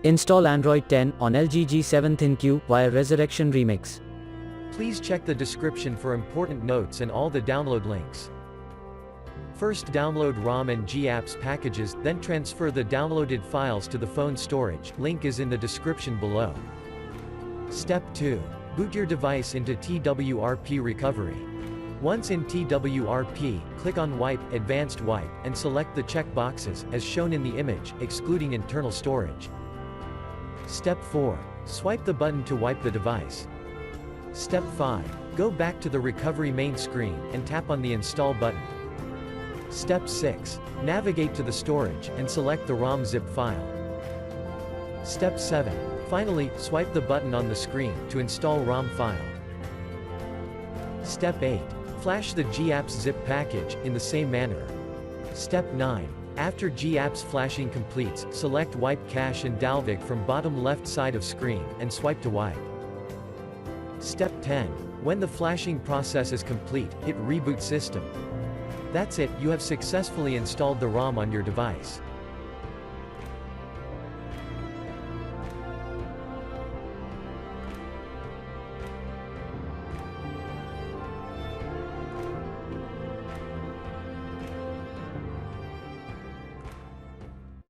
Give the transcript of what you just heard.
Install Android 10 on LG G7 ThinQ via Resurrection Remix. Please check the description for important notes and all the download links. First download ROM and GApps packages, then transfer the downloaded files to the phone storage, link is in the description below. Step 2. Boot your device into TWRP recovery. Once in TWRP, click on Wipe, Advanced Wipe, and select the check boxes, as shown in the image, excluding internal storage. Step 4. Swipe the button to wipe the device. Step 5. Go back to the recovery main screen, and tap on the Install button. Step 6. Navigate to the storage, and select the ROM zip file. Step 7. Finally, swipe the button on the screen, to install ROM file. Step 8. Flash the GApps zip package, in the same manner. Step 9. After GApps flashing completes, select Wipe Cache and Dalvik from bottom left side of screen, and swipe to wipe. Step 10. When the flashing process is complete, hit Reboot System. That's it, you have successfully installed the ROM on your device.